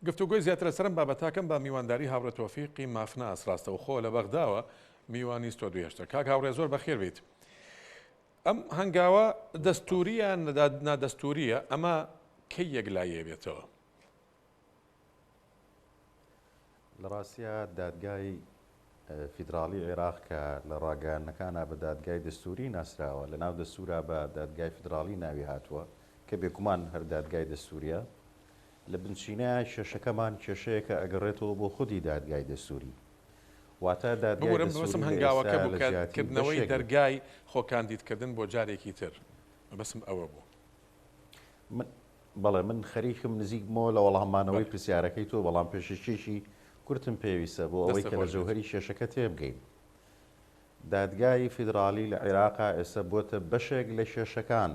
گفتوگۆی زیاتر لەسەرم بابەتاکەم بە میوانداری هاوڕێ تۆفیقی مافناس ڕاستەوخۆ لە بەغداوە میوانی ستۆ دوێشتە کاک هاوڕێ زۆر بەخێر بیت. ئەم هەنگاوە دەستوریە نادەستوریە ئەمە کەی یەکلایە بێتەوە؟ لە ڕاستیە دادگای فیدراڵی عێراق کە لە ڕاگەیاندنەکانە بە دادگای دەستوری ناسراوە لە ناو دەستورا بە دادگای فیدراڵی ناوی هاتووە کە بێگومان هەر دادگای دەستوریە. لە بنچینە کێشەکەمان کێشەیەکە ئەگەڕێتەوە بۆ خودی دادگای دەستوری. واتە دادگای بەسم هەنگاوەکە بووکردنەوەی دەرگای خۆکاندیدکردن بۆ جارێکی تر بەسم ئەوە بوو. بەڵێ من خەریکم نزیکمەوە لە وەڵامانەوەی پرسیارەکەی تۆ بەڵام پێشەشێکی کورتم پێویستە بۆ ئەوەی کە لە جەوهەری کێشەکە تێبگەین. دادگای فیدراڵی لە عێراقا ئێستا بۆتە بەشێک لە کێشەکان.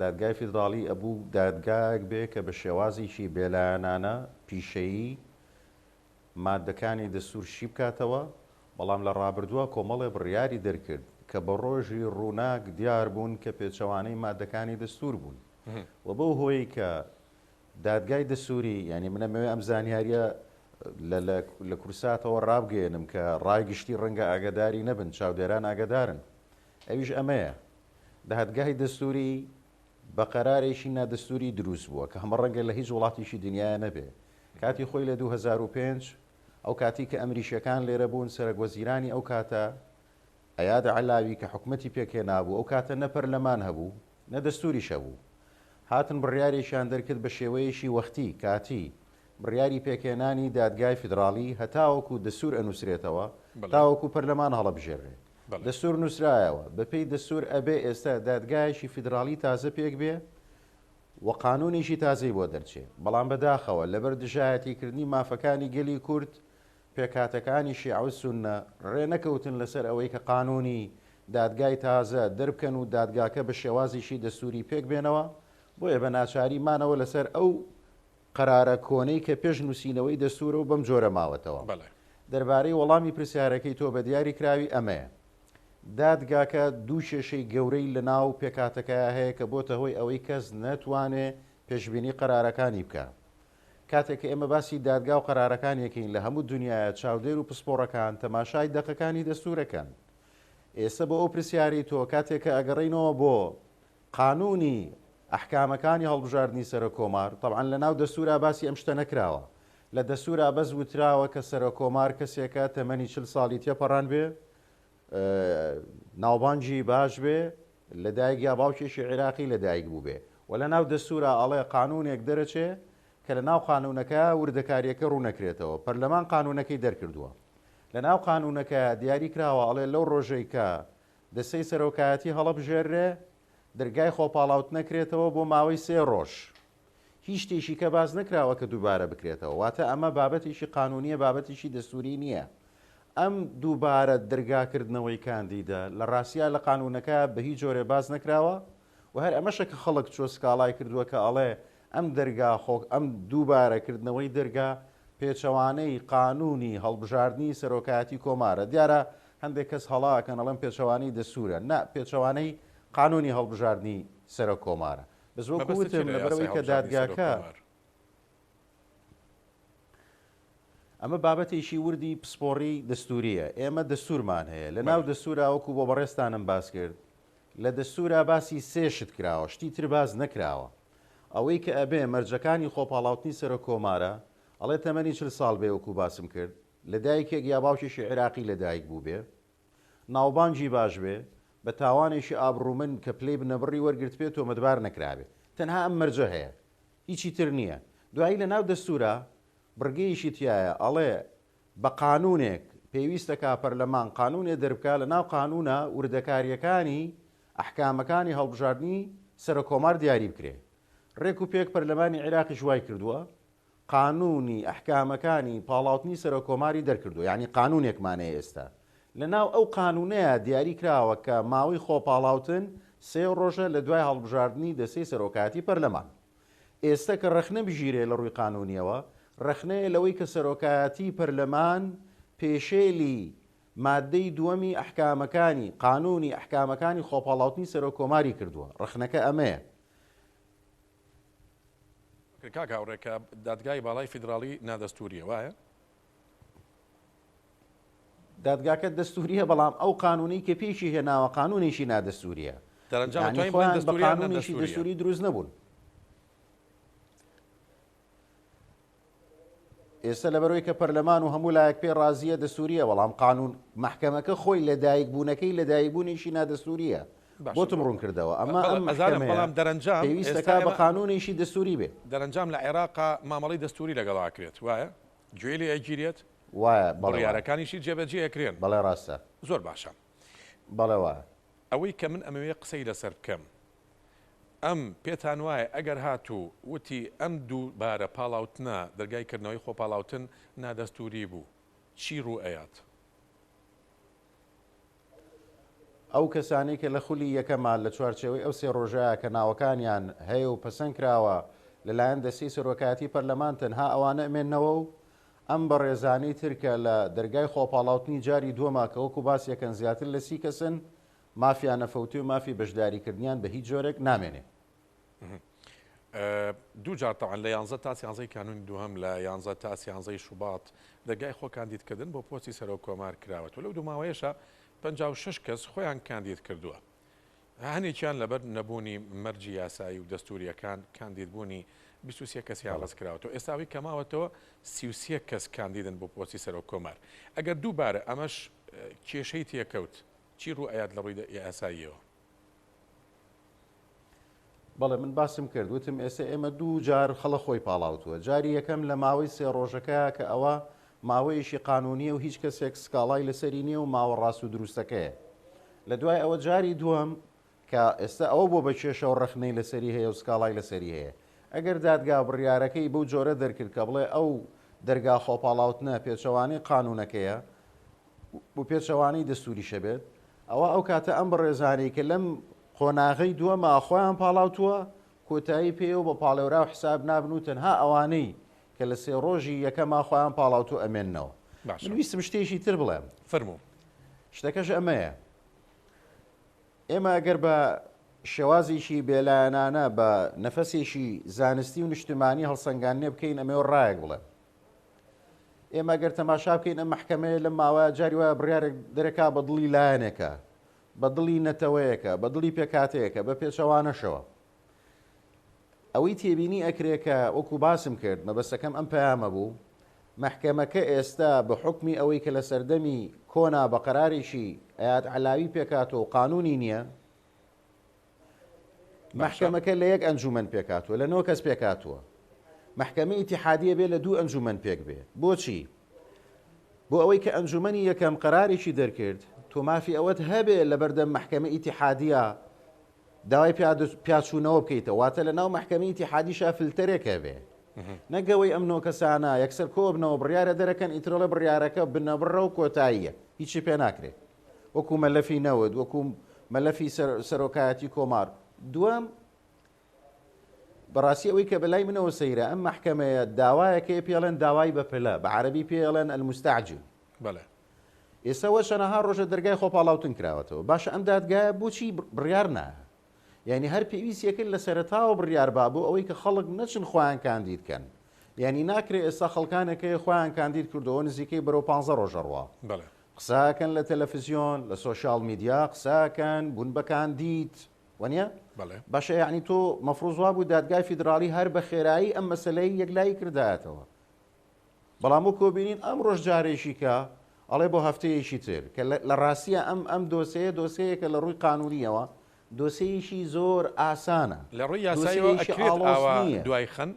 دادگای فیدراڵی ئەبوو دادگایەک بێ کە بە شێوازێکی بێلایەنانە پیشەیی مادەکانی دەستورشی بکاتەوە، بەڵام لە ڕابردووە کۆمەڵێ بڕیاری دەرکرد کە بە ڕۆژی ڕووناک دیار بوون کە پێچەوانەی مادەکانی دەستور بوون. و بەو هۆی کە دادگای دەستوری ینی منەمەوێ ئەم زانیاریە لە کورساتەوە ڕابگەێنم کە ڕایگشتی ڕەنگە ئاگداری نەبن، چاودێران ئاگدارن. ئەویش ئەمەیە دادگای دەستوری بە قەرارێکی نادەستوری دروست بووە کە هەمە ڕەنگە لە هیچ وڵاتیشی دنیاە نەبێ. کاتی خۆی لە 2005 ئەو کاتی کە ئەمریشیەکان لێرە بوون سەرۆکوەزیرانی ئەو کاتە ئەیاد عەلاوی کە حکومەتی پێکهێنابوو ئەو کاتە نە پەرلەمان هەبوو نە دەستوریش هەبوو، هاتن بڕیارێکیان دەرکرد بە شێوەیەشی وەختی کاتی بڕیاری پێکهێنانی دادگای فیدراڵی هەتاوەکو دەستور ئەنووسرێتەوە تاوەکو پەرلەمان هەڵەبژێڕێ. دەستور نووسرایەوە بەپێی دەستور ئەبێ ئێستا دادگایشی فیدراڵی تازە پێک بێ و قانونیشی تازەی بۆ دەرچێ. بەڵام بەداخەوە لەبەر دژایەتیکردنی مافەکانی گەلی کورد پێکاتەکانی شیعە و سوننە ڕێ نەکەوتن لەسەر ئەوەی کە قانونی دادگای تازە دەربکەن و دادگاکە بە شێوازیشی دەستوری پێک بێنەوە. بۆیە بە ناچاری مانەوە لەسەر ئەو قەرارە کۆنەی کە پێش نووسینەوەی دەستورە و بەم جۆرە ماوەتەوە. دەربارەی وەڵامی پرسیارەکەی تۆ بە دیاری کراوی ئەمەیە دادگاکە دوو کێشەی گەورەی لە ناو پێکاتەکە هەیە کە بۆتە هۆی ئەوەی کەس نەتوانێ پێشبینی قەرارەکانی بکە. کاتێک ئێمە باسی دادگا و قەرارەکانیەکەین لە هەموو دنیاە چاودێر و پسپۆڕەکان تەماشای دەقەکانی دەستورەکەن. ئێستا بۆ ئەو پرسیاری تۆ کاتێککە ئەگەڕینەوە بۆ قانونی ئەحکامەکانی هەڵبژاردننی سەرە کۆمار طبعاً لە ناو دەستورا باسی ئەم شتە نەکراوە. لە دەستورا بەس وتراوە کە سەرە کۆمار کەسێکە تەمەنی 40 ساڵی تێپەڕان بێ، ناوبانجی باش بێ، لەدایک یا باوکێکی عێراقی لەدایک بوو بێ و لە ناو دەستورا ئەڵێ قانونێک دەرەچێ کە لە ناو قانونەکە وردەکاریەکە ڕوونەکرێتەوە. پەرلەمان قانونەکەی دەرکردووە. لە ناو قانونەکە دیاری کراوە ئەڵێ لەو ڕۆژەی کە دەستەی سەرۆکایەتی هەڵەبژێرێ دەرگای خۆپاڵاوت نەکرێتەوە بۆ ماوەی 3 ڕۆژ. هیچ شتێکی کە باز نەکراوە کە دووبارە بکرێتەوە. واتە ئەمە بابەتێکی قانونیە، بابەتێکی دەستوری نییە. ئەم دووبارە دەرگاکردنەوەی کاندیدا لە ڕاستیا لە قانونەکە بە هیچ جۆرێ باز نەکراوە و هەر ئەمەشە کە خەڵک چۆ سکاڵای کردووە کە ئەڵێ ئەم دەرگا ئەم دووبارەکردنەوەی دەرگا پێچەوانەی قانونی هەڵبژاردننی سەرۆکایەتی کۆمارە. دیارە هەندێک کەس هەڵاکەن ئەڵەم پێچەوانەی دەسوورە، نا پێچەوانەی قانونی هەڵبژاردننی سەرە کۆمارە. بە زۆر کوتم لەبەرەوەی کە دادگاکە ئەمە بابەتێکی وردی پسپۆڕی دەستوریە. ئێمە دەستورمان هەیە لە ناو دەستوراوەکو بۆ بەڕێستانم باس کرد لە دەستورا باسی سێشت کراوە، شتی تر باز نەکراوە. ئەوەی کە ئەبێ مەرجەکانی خۆپاڵاوتنی سەرە کۆمارە ئەڵێ تەمەنی 40 ساڵ بێ وەکو باسم کرد، لەدایکێک یا باوکێکی عێراقی لەدایک بوو بێ، ناوبانجی باش بێ، بە تاوانێکی ئابڕومن کە پلەی بنەبڕی وەرگرت بێت و مەدبار نەکرابێ. تەنها ئەم مەرجە هەیە، هیچی تر نییە. دوایی لە ناو دەستورە بڕگەیشی تایە ئەڵێ بە قانونێک پێویستەکە پەرلەمان قانونێ دەربکە لە ناو قانونە وردەکاریەکانی ئەحکامەکانی هەڵبژاردننی سەرە کۆمار دیاری بکرێ. ڕێک و پێک پەرلەمانی عێراقی ژوای کردووە قانونی ئەحکامەکانی پاڵاوتنی سەرە کۆماری دەرکردو، یعنی قانونێکمانەیە ئێستا لە ناو ئەو قانونەیە دیاری کراوە کە ماوەی خۆپاڵاوتن 3 ڕۆژە لە دوای هەڵبژاردننی دەسەی سەرۆکاتی پەرلەمان. ئێستا کە ڕەخنە بژیرێ لە ڕووی قانونیەوە ڕەخنەیە لەوەی کە سەرۆکایەتی پەرلەمان پێشێلی مادەی دووەمی ئەحکامەکانی قانونی ئەحکامەکانی خۆپاڵاوتنی سەرۆکۆماری کردووە. ڕەخنەکە ئەمەیە. کرد کاک هاوڕێکە دادگای باڵای فیدراڵی نادەستوریە وایە دادگاکە دەستوریە بەڵام ئەو قانونی کە پێشی هێناوە قانونیشی نادەستوریە دەرەنجام توانین خۆیان بڵێن بە دەستوریان قانونیشی نەدەستوریە. دەستوری دروست نەبوون. ئێستا لەبەرەوەی کە پەرلەمان و هەموو لایەک پێ ڕازیە دەستوریە بەڵام قانون محکەمەکە خۆی لەدایک بوونەکەی لەدایکبوونیشی نادەستوریە بۆتم ڕوون کردەوە ئەمە ئەم بەڵام دەرەنجام پێویستەکە بە قانونیشی دەستوری بێ دەرەنجام لە عێراقا مامەڵی دەستوری لەگەڵاکرێت وایە گوێ لێ ئەگیرێت وایە بڕیارەکانیشی جێبەجێ ئەکرێن بەڵێ ڕاستە زۆر باشە بەڵێ وایە ئەوەی کە من ئەمەوێ قسەی لەسەر بکەم ئەم پێتان وایە ئەگەر هاتوو وتی ئەم دوو بارە پاڵاوتنە دەرگایکردنەوەی خۆپاڵاوتن نادەستوری بوو چی ڕوو ئەیات ئەو کەسانی کە لە خولی یەکەمان لە چوارچێوەی ئەو سێ ڕۆژەیە کە ناوەکانیان هەیە و پەسەند کراوە لەلایەن دەستی سەرۆکاتی پەرلەمان تەنها ئەوانە ئەمێننەوە و ئەم بە ڕێزانەی ترکە لە دەرگای خۆپاڵاوتنی جاری دووەما کە وەکو باسیەکەن زیاتر لە 30 کەسن مافیان نەفەوتی و مافی بەشداریکردنیان بە هیچ جۆرێک نامێنێ. دوو جار تاوان لە 11 تا 13 کانونی دووهەم لە 11 تا 13 شوباط دەرگای خۆ کاندیدکردن بۆ پۆستی سەرۆک کۆمار کراوەوە لەو دوو ماوەیەشە 56 کەس خۆیان کاندید کردووە هەنێکیان لەبەر نەبوونی مەرجی یاسایی و دەستوریەکان کاندیدبوونی 23 کەسیان ڕست کراوەوە ئێستاوی کەماوەتەوە 33 کەس کاندیدن بۆ پۆستی سەرۆک کۆمار ئەگەر دووبارە ئەمەش کێشەی تێکەوت چی ڕوو ئەیات لە ڕووی یاساییەوە بەڵێ من باسم کرد وتم ئێستا ئێمە دوو جار خەڵە خۆی پاڵاوتووە جاری یەکەم لە ماوەی سێ ڕۆژەکەیە کە ئەوە ماوەیەشی قانونیە و هیچ کەسێک سکاڵای لەسەری نییە و ماوە ڕاست و دروستەکەیە لە دوای ئەوە جاری دووەم کە ئێستا ئەوە بۆ بە کێشە و ڕخنەی لەسەری هەیە و سکاڵای لەسەری هەیە ئەگەر دادگا بڕیارەکەی بەو جۆرە دەرکرد کە بڵێ ئەو دەرگا خۆپاڵاوتنە پێچەوانەی قانونەکەیە بۆ پێچەوانەی دەستوری شەبێت ئەوە ئەو کاتە ئەم بەڕێزانەی کە لەم قۆناغەی دووەمە خۆیان پاڵاوتووە کۆتایی پێ و بە پاڵێورا و حساب نابن و تەنها ئەوانەی کە لە سێ ڕۆژی یەکەما خۆیان پاڵاوتو ئەمێننەوە من ویستم شتێکی تر بڵێم فەرموو شتەکەش ئەمەیە ئێمە ئەگەر بە شێوازێکی بێلایەنانە بە نەفەسێکی زانستی و نیشتمانی هەڵسەنگانێ بکەین ئەمەوە ڕایەک بڵێن ئێمە ئەگەر تەماشا بکەین ئەم محکەمەیە لەم ماوەیە جاری وایە بڕیارێک دەرەکا بە دڵی لایەنێکە بە دڵی نەتەوەیەکە بە دڵی پێکاتەیەکە بە پێچەوانەشەوە ئەوەی تێبینی ئەکرێکە وەکو باسم کرد مەبەستەکەم ئەم پەیامە بوو محکەمەکە ئێستا بە حکمی ئەوەی کە لە سەردەمی کۆنا بە قەرارێکی ئەیات علاوی پێکاتەوە قانونی نییە محکەمەکە لە یەک ئەنجومەن پێکاتوە لە 9 کەس پێکاتوە محکەمە ئیتیحادیە بێ لە 2 ئەنجومەن پێک بێ بۆچی بۆ ئەوەی کە ئەنجومەنی یەکەم قەرارێکی دەرکرد تۆ مافی ئەوەت هەبێ لە بەردەم محکەمە ئیتیحادیە داوای پیاچوونەوە بکەیتەوە واتە لە ناو محکەمە ئیتیحادیشا فلتەرێکە بێ نەگەوەی ئەم 9 کەسانە یەکسەر کۆ بنەوە بڕیارە دەرەکەن ئیترۆڵە بڕیارەکە بنەبڕە و کۆتاییە هیچی پێ ناکرێت وەکو مەلەفی نەوت وەکو مەلەفی سەرۆکایەتی کۆمار دووەم بەڕاستی ئەوەی کە بەلای منەوە سەیرە ئەم محکەمەیە داوایەکەی پێڵێن داوای بەپلە بە عەرەبی پێڵێن المستعجل بەڵێ ئێستا وە شەنەها ڕۆژە دەرگای خۆپاڵاوتن کراوەتەوە باشە ئەم دادگایە بۆچی بڕیار نایە یعنی هەر پێویستیەکەن لە سەرەتاوە بڕیار بابوو ئەوەی کە خەڵک نەچن خۆیان کاندید کەن یعنی ناکرێت ئێستا خەڵکانەکەی خۆیان کاندید کردەوە نزیکەی بەرەو 15 ڕۆژە ڕوا قساکەن لە تەلەڤیزیۆن لە سۆشیال میدیا قساکەن بوون بە کاندید وەنیە باشە یعنی تۆ مەفروض وا بوو دادگای فیدراڵی هەر بە خێرایی ئەم مەسەلەی یەکلایی کردایەتەوە بەڵام و کۆبینین ئەم ڕۆژ جارێکی کە ئەڵێ بۆ هەفتەیەکی تر کە لە ڕاستیە ئەم دۆسەیەکە لە ڕووی قانونیەوە دۆسەیەکی زۆر ئاسانە لە ڕووی یاساییەوە ئەکرێت دوای خەن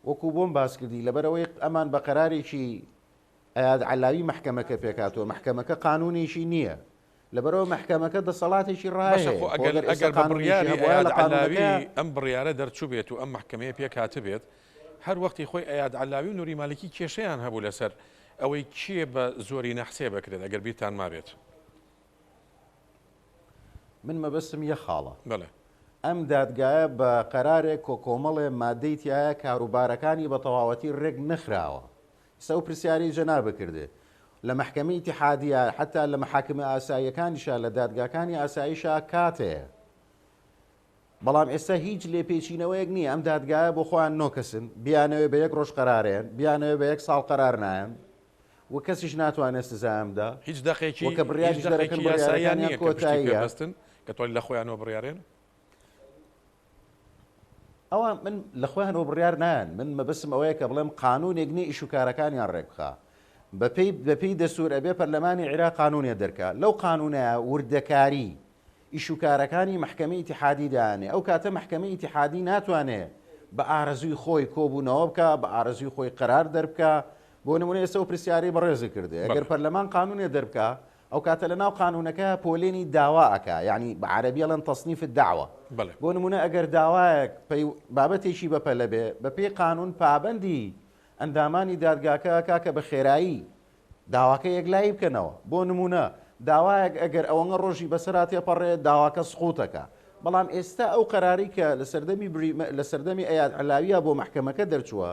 وەکو بۆم باس کردی لەبەرەوەی ئەمان بە قەرارێکی ئەیاد عەلاوی محکەمەکە پێکاتەوە محکەمەکە قانونیشی نییە لەبەرەوە محکەمەکە دەسەڵاتێکی ڕایە ئەگەر بە بڕیاری ئەیاد عەلاوی ئەم بڕیارە دەرچوو بێت و ئەم محکەمەیە پێکاتە بێت هەر وەختی خۆی ئەیاد عەلاوی و نووری مالکی کێشەیان هەبوو لەسەر ئەوەی کێ بە زۆری نەحسێ بکرێت ئەگەر بیرتان مابێت من مەبەستم یە خاڵە بەڵێ ئەم دادگایە بە قەرارێک کۆکۆمەڵێ مادەی تایە کاروبارەکانی بە تەواوەتی ڕێک نەخراوە ئێستا و پرسیاری جەنا بکردێ لە محکەمەی ئیتیحادیە حتا لە محاکمە ئاساییەکانیشا لە دادگاکانی ئاساییشا کاتەیە بەڵام ئێستا هیچ لێپێچینەوەیەک نییە ئەم دادگایە بۆ خۆیان نۆکەسن بیانەوێ بە یەک ڕۆژ قەرارێن بیانەوێ بە یەک ساڵ قەرار نایەن و کەسیش ناتوانێت سزایمدا هیچ دقێکی وەکە بڕیاریش دەرەکەن بڕیارەکانیان کۆتاییە بەستن کە تۆی لە خۆیانەوە بڕیارێن ئەوە من لە خۆیانەوە بڕیار نایەن من مەبەسم ئەوەیە کە بڵێم قانونێک نیە ئیشوکارەکانیان ڕێکبخا بەپێی دەسوور ئەبێ پەرلەمانی عێراق قانونێ دەرکات لەو قانونەیە وردەکاری ئیشوکارەکانی محکەمەی ئیتیحادی دایانێ ئەو کاتە محکەمەی ئیتیحادی ناتوانێت بە ئارەزووی خۆی کۆبوونەوە بکە بە ئارەزووی خۆی قەرار دەربکە بۆ نمونە ئێستا و پرسیاری بەڕێزی کردێ ئەگەر پەرلەمان قانونێ دەربکە ئەو کاتە لە ناو قانونەکە پۆلێنی داوا ئەکا یعنی بە عەرەبی ئەڵێن تەصنیف الدعوە بۆ نمونە ئەگەر داوایەک بابەتێکی بەپەلە بێ بە پێی قانون پابەندی ئەندامانی دادگاکە کاکە بە خێرایی داواکە یەکلایی بکەنەوە بۆ نمونە داوایەک ئەگەر ئەوەنگە ڕۆژی بەسەرا تێپەڕێت داواکە سقوتەکە بەڵام ئێستا ئەو قەراری کە لە سەردەمی ئەیاد علاویە بۆ محکەمەکە دەرچووە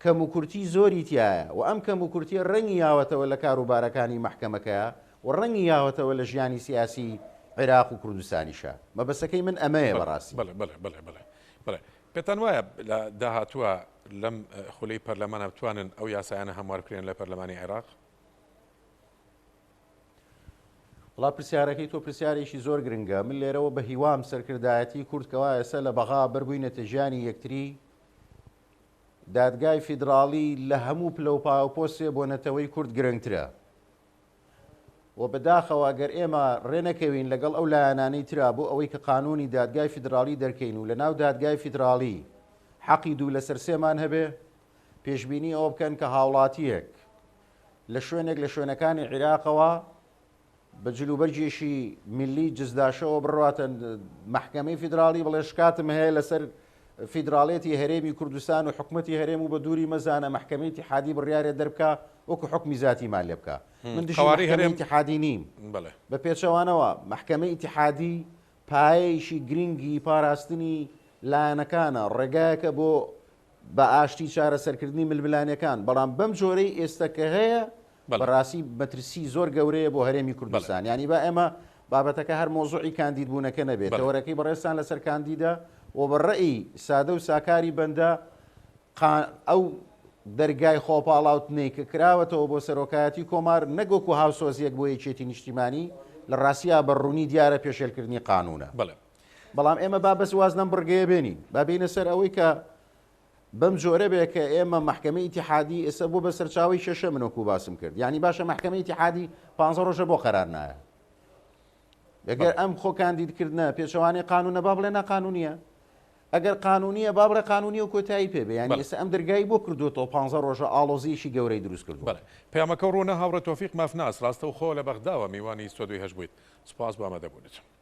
کەم و کورتی زۆری تایە و ئەم کەم و کورتیە ڕەنگی یاوەتەوە لە کاروبارەکانی محکەمەکەیە و ڕەنگی یاوەتەوە لە ژیانی سیاسی عێراق و کوردستانیشە مەبەسەکەی من ئەمەیە بەڕاستی پێتان وایە لە داهاتووە لەم خولەی پەرلەمانە بتوانن ئەو یاسایانە هەموار بکرێن لە پەرلەمانی عێراق وڵا پرسیارەکەی تۆ پرسیارێکی زۆر گرنگە من لێرەوە بە هیوام سەرکردایەتی کورتکەوە ئێستا لە بەغا بەربووینەتە ژیانی یەکتری دادگای فیدراڵی لە هەموو پلە و پاوپۆسێ بۆ نەتەوەی کورد گرنگترە و بەداخەوە گەر ئێمە ڕێنەکەوین لەگەڵ ئەو لایەنانەی ترا بۆ ئەوەی کە قانونی دادگای فیدراڵی دەرکەین و لە ناو دادگای فیدراڵی حەقی دوو لەسەر سێمان هەبێ پێشبینی ئەوە بکەن کە هاوڵاتیەک لە شوێنێک لە شوێنەکانی عێراقەوە بە جلوبەرجێشی میلی جزداشەوە بڕاتە محکەمەی فیدراڵی بڵێ شکاتم هەیە لەسەر فیدراڵێتی هەرێمی کوردستان و حکومەتی هەرێم و بە دووری مەزانە محکەمەی ئیتیحادی بڕیارێ دەربکە وەکو حکمی ذاتیمان لێ بکە من دژی محکەمەی ئیتیحادی نیم بە پێچەوانەوە محکەمەی ئیتیحادی پایەیەکی گرنگی پاراستنی لایەنەکانە ڕێگایەکە بۆ بە ئاشتی چارەسەرکردنی ململانیەکان بەڵام بەم جۆرەی ئێستا کە هەیە بەڕاستی مەترسی زۆر گەورەیە بۆ هەرێمی کوردستان ینی با ئێمە بابەتەکە هەر مۆزوعی کاندید بوونەکە نەبێت تەوەرەکەی بەڕێستان لەسەر کاندیدە و بەڕێی سادە و ساکاری بەندە ئەو دەرگای خۆپاڵاوتنەی کە کراوەتەوە بۆ سەرۆکایەتی کۆمار نەگۆکو هاوسۆزیەک بۆ یەکێتی نیشتیمانی لە ڕاستیا بەڕوونی دیارە پێشێلکردنی قانونە بەڵام ئێمە با بەس واز لەم بڕگەیە بێنین با بینە سەر ئەوەی کە بەم جۆرە بێ کە ئێمە محکەمەی ئیتیحادی ئێستا بۆ بە سەرچاوی شەشە منۆکو باسم کرد ینی باشە محکەمەی ئیتیحادی 15 ڕۆژە بۆ قەرار نایە ئەگەر ئەم خۆ کاندیدکردنە پێچەوانی قانونە با بڵێ ناقانونیە ئەگەر قانونیە با بڵێ قانونی و کۆتایی پێ بێ ینی ئێستا ئەم دەرگای بۆ کردوێتەوە 15 ڕۆژە ئاڵۆزیشی گەورەی دروست کردو پەیامەکە ڕوونە هاوڕە تۆفیق مافناس ڕاستە و خۆ لە بەغداوە میوانی 128 بوویت سپاس بۆ ئامادەبوونیت